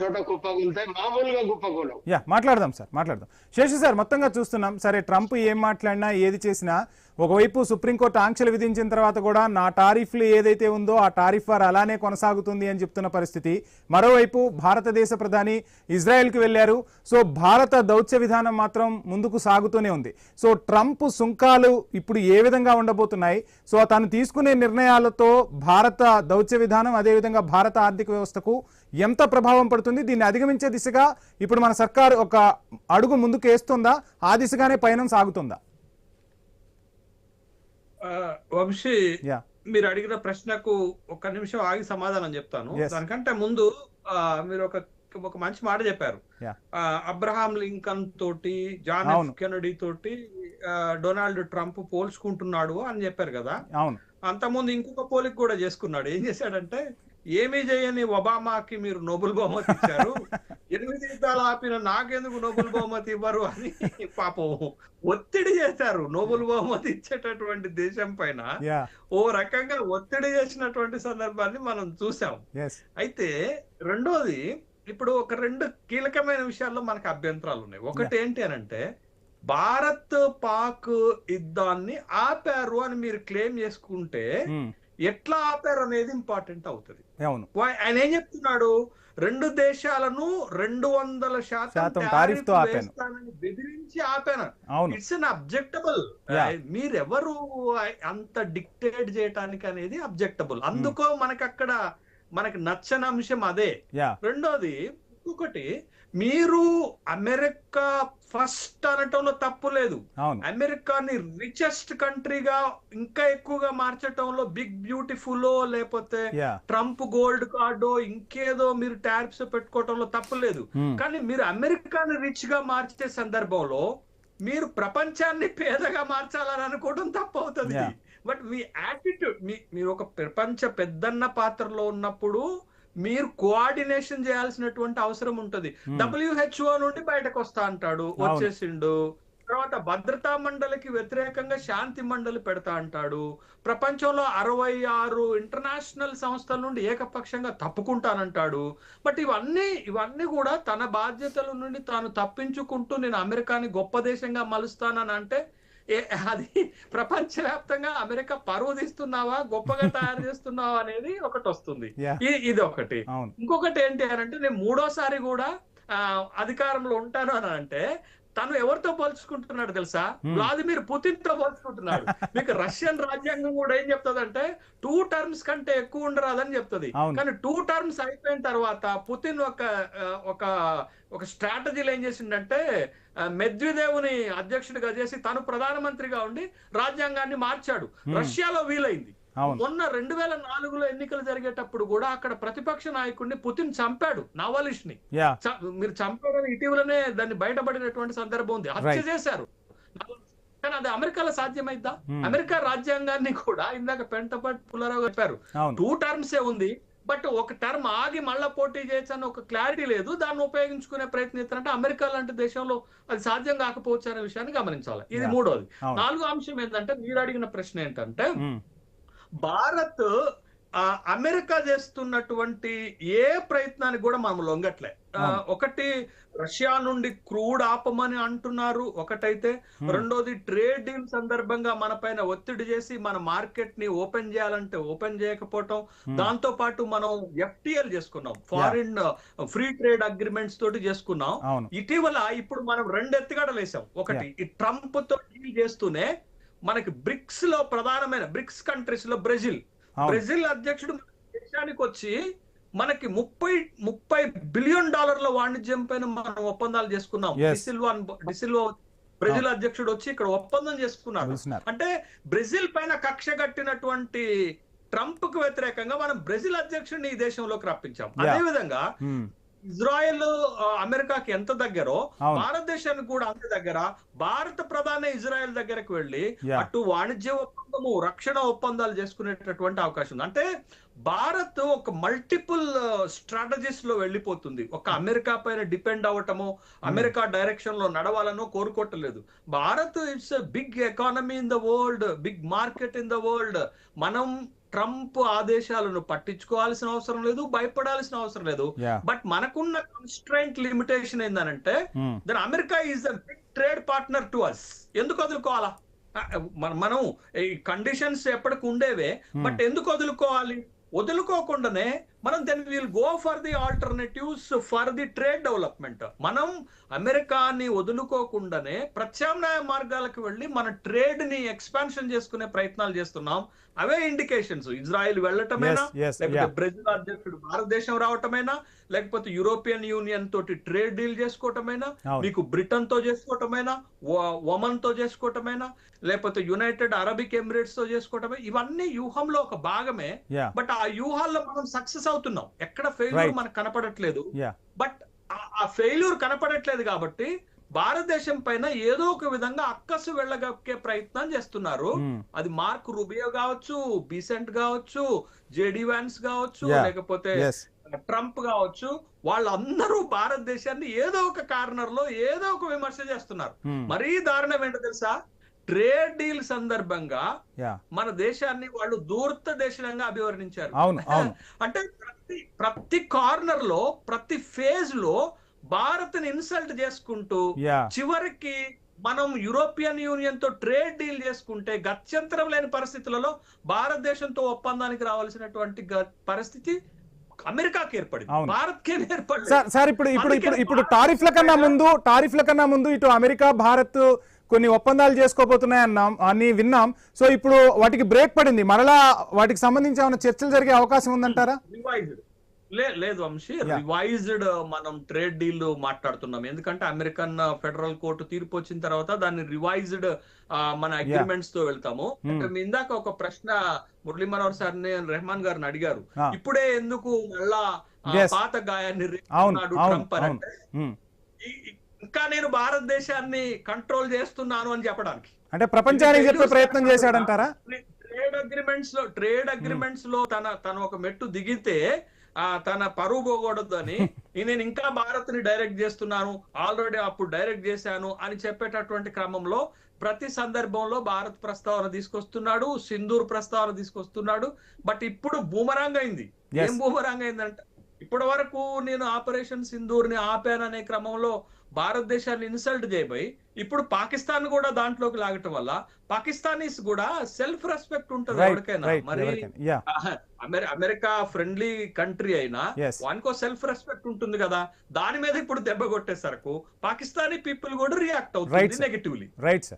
చోట కుప్పకూలుతాయి, మామూలుగా కుప్పకూలవు. మాట్లాడదాం సార్, మాట్లాడదాం. శేషు సార్, మొత్తంగా చూస్తున్నాం సరే, ట్రంప్ ఏం మాట్లాడినా ఏది చేసినా ఒకవైపు సుప్రీంకోర్టు ఆంక్షలు విధించిన తర్వాత కూడా నా టారిఫ్లు ఏదైతే ఉందో ఆ టారిఫ్ వార్ అలానే కొనసాగుతుంది అని చెప్తున్న పరిస్థితి. మరోవైపు భారతదేశ ప్రధాని ఇజ్రాయెల్కి వెళ్ళారు. సో భారత దౌత్య విధానం మాత్రం ముందుకు సాగుతూనే ఉంది. సో ట్రంప్ సుంకాలు ఇప్పుడు ఏ విధంగా ఉండబోతున్నాయి? సో తను తీసుకునే నిర్ణయాలతో భారత దౌత్య విధానం, అదేవిధంగా భారత ఆర్థిక వ్యవస్థకు ఎంత ప్రభావం పడుతుంది? దీన్ని అధిగమించే దిశగా ఇప్పుడు మన సర్కార్ ఒక అడుగు ముందుకు వేస్తుందా? ఆ దిశగానే పయనం సాగుతుందా? వంశీ, మీరు అడిగిన ప్రశ్నకు ఒక్క నిమిషం ఆగి సమాధానం చెప్తాను. దానికంటే ముందు మీరు ఒక మంచి మాట చెప్పారు. అబ్రహాం లింకన్ తోటి, జాన్ ఎఫ్ కెనడీ తోటి డొనాల్డ్ ట్రంప్ పోల్చుకుంటున్నాడు అని చెప్పారు కదా. అంతకుముందు ఇంకొక పోలిక కూడా చేసుకున్నాడు. ఏం చేశాడంటే, ఏమీ చేయని ఒబామాకి మీరు నోబెల్ బహుమతి ఇచ్చారు, 8 యుద్ధాలు ఆపిన నాకెందుకు నోబెల్ బహుమతి ఇవ్వరు అని పాపం ఒత్తిడి చేశారు. నోబెల్ బహుమతి ఇచ్చేటటువంటి దేశం పైన ఓ రకంగా ఒత్తిడి చేసినటువంటి సందర్భాన్ని మనం చూసాం. అయితే రెండోది, ఇప్పుడు ఒక 2 కీలకమైన విషయాల్లో మనకు అభ్యంతరాలు ఉన్నాయి. ఒకటి ఏంటి అనంటే, భారత్ పాక్ యుద్ధాన్ని ఆపారు అని మీరు క్లెయిమ్ చేసుకుంటే ఎట్లా ఆపారు అనేది ఇంపార్టెంట్ అవుతుంది. ఆయన ఏం చెప్తున్నాడు, 2 దేశాలను 200% టారిఫ్ వేస్తానని బెదిరించి ఆపాను. It's an అబ్జెక్టబుల్. మీరెవరు అంత డిక్టేట్ చేయటానికి అనేది అబ్జెక్టబుల్. అందుకో మనకి నచ్చని అంశం అదే. రెండోది, ఇంకొకటి, మీరు అమెరికా ఫస్ట్ అనటంలో తప్పు లేదు. అమెరికాని రిచెస్ట్ కంట్రీగా ఇంకా ఎక్కువగా మార్చటంలో బిగ్ బ్యూటిఫుల్ లేకపోతే ట్రంప్ గోల్డ్ కార్డో ఇంకేదో మీరు టారిఫ్స్ పెట్టుకోవటంలో తప్పు లేదు. కానీ మీరు అమెరికాని రిచ్ గా మార్చే సందర్భంలో మీరు ప్రపంచాన్ని పేదగా మార్చాలని అనుకోవడం తప్పు అవుతుంది. బట్ మీ యాటిట్యూడ్, మీరు ఒక ప్రపంచ పెద్దన్న పాత్రలో ఉన్నప్పుడు మీరు కోఆర్డినేషన్ చేయాల్సినటువంటి అవసరం ఉంటది. WHO నుండి బయటకు వస్తా అంటాడు, వచ్చేసిండు. తర్వాత భద్రతా మండలికి వ్యతిరేకంగా శాంతి మండలి పెడతా అంటాడు. ప్రపంచంలో 66 ఇంటర్నేషనల్ సంస్థల నుండి ఏకపక్షంగా తప్పుకుంటానంటాడు. బట్ ఇవన్నీ కూడా తన బాధ్యతల నుండి తాను తప్పించుకుంటూ నేను అమెరికాని గొప్ప దేశంగా మలుస్తానని అంటే, అది ప్రపంచవ్యాప్తంగా అమెరికా పరువు తీస్తున్నావా, గొప్పగా తయారు చేస్తున్నావా అనేది ఒకటి వస్తుంది. ఇది ఒకటి. ఇంకొకటి ఏంటి అని అంటే, నేను 3వ సారి కూడా అధికారంలో ఉంటాను అని అంటే తను ఎవరితో పోల్చుకుంటున్నాడు తెలుసా? వ్లాదిమిర్ పుతిన్ తో పోల్చుకుంటున్నాడు. మీకు రష్యన్ రాజ్యాంగం కూడా ఏం చెప్తుందంటే 2 టర్మ్స్ కంటే ఎక్కువ ఉండరాదని చెప్తుంది. కానీ 2 టర్మ్స్ అయిపోయిన తర్వాత పుతిన్ ఒక స్ట్రాటజీలో ఏం చేసిండంటే, మెద్వెదేవ్ని అధ్యక్షుడిగా చేసి తను ప్రధానమంత్రిగా ఉండి రాజ్యాంగాన్ని మార్చాడు. రష్యాలో వీలైంది. మొన్న 2004లో ఎన్నికలు జరిగేటప్పుడు కూడా అక్కడ ప్రతిపక్ష నాయకుడిని పుతిన్ చంపాడు, నావాలిష్ ని. మీరు చంపాడని ఇటీవలనే దాన్ని బయటపడినటువంటి సందర్భం ఉంది. హత్య చేశారు. కానీ అది అమెరికాలో సాధ్యమైద్దా? అమెరికా రాజ్యాంగాన్ని కూడా ఇందాక పెంటపట్ పుల్లారావు చెప్పారు, 2 టర్మ్సే ఉంది. బట్ ఒక టర్మ్ ఆగి మళ్ళా పోటీ చేయొచ్చు అని ఒక క్లారిటీ లేదు. దాన్ని ఉపయోగించుకునే ప్రయత్నిస్తారంటే అమెరికా లాంటి దేశంలో అది సాధ్యం కాకపోవచ్చు అనే విషయాన్ని గమనించాలి. ఇది 3వది. 4వ అంశం ఏంటంటే, మీరు అడిగిన ప్రశ్న ఏంటంటే, భారత్ అమెరికా చేస్తున్నటువంటి ఏ ప్రయత్నానికి కూడా మనం లొంగట్లే. ఒకటి, రష్యా నుండి క్రూడ్ ఆపమని అంటున్నారు ఒకటైతే. రెండోది, ట్రేడ్ డీల్ సందర్భంగా మన పైన ఒత్తిడి చేసి మన మార్కెట్ ని ఓపెన్ చేయాలంటే ఓపెన్ చేయకపోవటం. దాంతో పాటు మనం FTL చేసుకున్నాం, ఫారిన్ ఫ్రీ ట్రేడ్ అగ్రిమెంట్స్ తోటి చేసుకున్నాం. ఇటీవల ఇప్పుడు మనం 2 ఎత్తుగడలు వేసాం. ఒకటి, ఈ ట్రంప్ తో డీల్ చేస్తూనే మనకి బ్రిక్స్ లో ప్రధానమైన బ్రిక్స్ కంట్రీస్ లో బ్రెజిల్ అధ్యక్షుడు దేశానికి వచ్చి మనకి $30 బిలియన్ వాణిజ్యం పైన మనం ఒప్పందాలు చేసుకున్నాం. డిసిల్వా బ్రెజిల్ అధ్యక్షుడు వచ్చి ఇక్కడ ఒప్పందం చేసుకున్నాడు. అంటే బ్రెజిల్ పైన కక్ష కట్టినటువంటి ట్రంప్ కు వ్యతిరేకంగా మనం బ్రెజిల్ అధ్యక్షుడిని ఈ దేశంలోకి రప్పించాం. అదేవిధంగా ఇజ్రాయెల్ అమెరికాకి ఎంత దగ్గరో భారతదేశానికి కూడా అంత దగ్గర. భారత ప్రధాని ఇజ్రాయెల్ దగ్గరకు వెళ్ళి అటు వాణిజ్య ఒప్పందము, రక్షణ ఒప్పందాలు చేసుకునేటటువంటి అవకాశం ఉంది. అంటే భారత్ ఒక మల్టిపుల్ స్ట్రాటజీస్ లో వెళ్ళిపోతుంది. ఒక అమెరికా పైన డిపెండ్ అవ్వటము, అమెరికా డైరెక్షన్ లో నడవాలనో కోరుకోవట్లేదు. Bharat it's big economy in the world, big market in the world. మనం ట్రంప్ ఆదేశాలను పట్టించుకోవాల్సిన అవసరం లేదు, భయపడాల్సిన అవసరం లేదు. బట్ మనకున్న కన్స్ట్రైంట్ లిమిటేషన్ ఏంటంటే then America is a big trade partner to us. ఎందుకు వదులుకోవాలా? మనం ఈ కండిషన్స్ ఎప్పటికి ఉండేవే, బట్ ఎందుకు వదులుకోవాలి? వదులుకోకుండానే మనం then will go for the alternatives for the trade development. మనం అమెరికాని వదులుకోకుండానే ప్రత్యామ్నాయ మార్గాలకు వెళ్ళి మన ట్రేడ్ ని ఎక్స్పాన్షన్ చేసుకునే ప్రయత్నాలు చేస్తున్నాం. అవే ఇండికేషన్స్. ఇజ్రాయెల్ వెళ్ళటమేనా, లేకపోతే బ్రెజిల్ అధ్యక్షుడు భారతదేశం రావటమేనా, లేకపోతే యూరోపియన్ యూనియన్ తోటి ట్రేడ్ డీల్ చేసుకోవటమేనా, మీకు బ్రిటన్ తో చేసుకోవటమేనా, ఒమన్ తో చేసుకోవటమేనా, లేకపోతే యునైటెడ్ అరబిక్ ఎమిరేట్స్ తో చేసుకోవటమే, ఇవన్నీ వ్యూహంలో ఒక భాగమే. బట్ ఆ వ్యూహాల్లో మనం సక్సెస్ అవుతున్నాం. ఎక్కడ ఫెయిల్యూర్ మనకు కనపడట్లేదు. బట్ ఆ ఫెయిల్యూర్ కనపడట్లేదు కాబట్టి భారతదేశం పైన ఏదో ఒక విధంగా అక్కసు వెళ్ళగక్కే ప్రయత్నం చేస్తున్నారు. అది మార్క్ రూబియో కావచ్చు, బీసెంట్ కావచ్చు, జేడి వాన్స్ కావచ్చు, లేకపోతే ట్రంప్ కావచ్చు, వాళ్ళందరూ భారతదేశాన్ని ఏదో ఒక కార్నర్ లో ఏదో ఒక విమర్శ చేస్తున్నారు. మరీ దారుణం ఏంటో తెలుసా? ట్రేడ్ డీల్ సందర్భంగా మన దేశాన్ని వాళ్ళు దూర్త దేశంగా అభివర్ణించారు. అంటే ప్రతి కార్నర్ లో, ప్రతి ఫేజ్ లో భారత్ ని ఇన్సల్ట్ చేసుకుంటూ చివరికి మనం యూరోపియన్ యూనియన్ తో ట్రేడ్ డీల్ చేసుకుంటే గత్యంతరం లేని పరిస్థితులలో భారతదేశంతో ఒప్పందానికి రావాల్సినటువంటి పరిస్థితి అమెరికాకి ఏర్పడింది, భారత్ కే ఏర్పడింది. సార్ ఇప్పుడు టారిఫ్ల కన్నా ముందు ఇటు అమెరికా, భారత్ కొన్ని ఒప్పందాలు చేసుకోబోతున్నాయి అని విన్నాం. సో ఇప్పుడు వాటికి బ్రేక్ పడింది. మరలా వాటికి సంబంధించి ఏమైనా చర్చలు జరిగే అవకాశం ఉందంటారా? లేదు వంశీ, రివైజ్డ్ మనం ట్రేడ్ డీల్ మాట్లాడుతున్నాం. ఎందుకంటే అమెరికన్ ఫెడరల్ కోర్టు తీర్పు వచ్చిన తర్వాత దాన్ని రివైజ్డ్ మన అగ్రిమెంట్స్ తో వెళ్తాము. ఇందాక ఒక ప్రశ్న మురళీ మనోహర్ సార్ రెహమాన్ గారిని అడిగారు, ఇప్పుడే ఎందుకు మళ్ళా పాత గాయాన్ని రేపుతున్నాడు ట్రంప్ అని అంటే, ఇంకా నేను భారతదేశాన్ని కంట్రోల్ చేస్తున్నాను అని చెప్పడానికి, అంటే ప్రపంచానికి చెప్పే ప్రయత్నం చేశాడంటారా? ట్రేడ్ అగ్రిమెంట్స్ లో తన ఒక మెట్టు దిగితే తన పరువు పోకూడదు అని నేను ఇంకా భారత్ ని డైరెక్ట్ చేస్తున్నాను, ఆల్రెడీ అప్పుడు డైరెక్ట్ చేశాను అని చెప్పేటటువంటి క్రమంలో ప్రతి సందర్భంలో భారత్ ప్రస్తావన తీసుకొస్తున్నాడు, సింధూర్ ప్రస్తావన తీసుకొస్తున్నాడు. బట్ ఇప్పుడు బూమరాంగ్ అయింది. ఏం బూమరాంగ్ అయిందంటే, ఇప్పటి వరకు నేను ఆపరేషన్ సింధూర్ ని ఆపాననే క్రమంలో భారతదేశాన్ని ఇన్సల్ట్ చేయబోయి ఇప్పుడు పాకిస్తాన్ కూడా దాంట్లోకి లాగటం వల్ల పాకిస్తానీస్ కూడా సెల్ఫ్ రెస్పెక్ట్ ఉంటుంది ఎవరికైనా. మరి అమెరికా ఫ్రెండ్లీ కంట్రీ అయినా వానికో సెల్ఫ్ రెస్పెక్ట్ ఉంటుంది కదా, దాని మీద ఇప్పుడు దెబ్బ కొట్టేసరికి పాకిస్తానీ పీపుల్ కూడా రియాక్ట్ అవుతుంది నెగటివ్లీ. Right sir.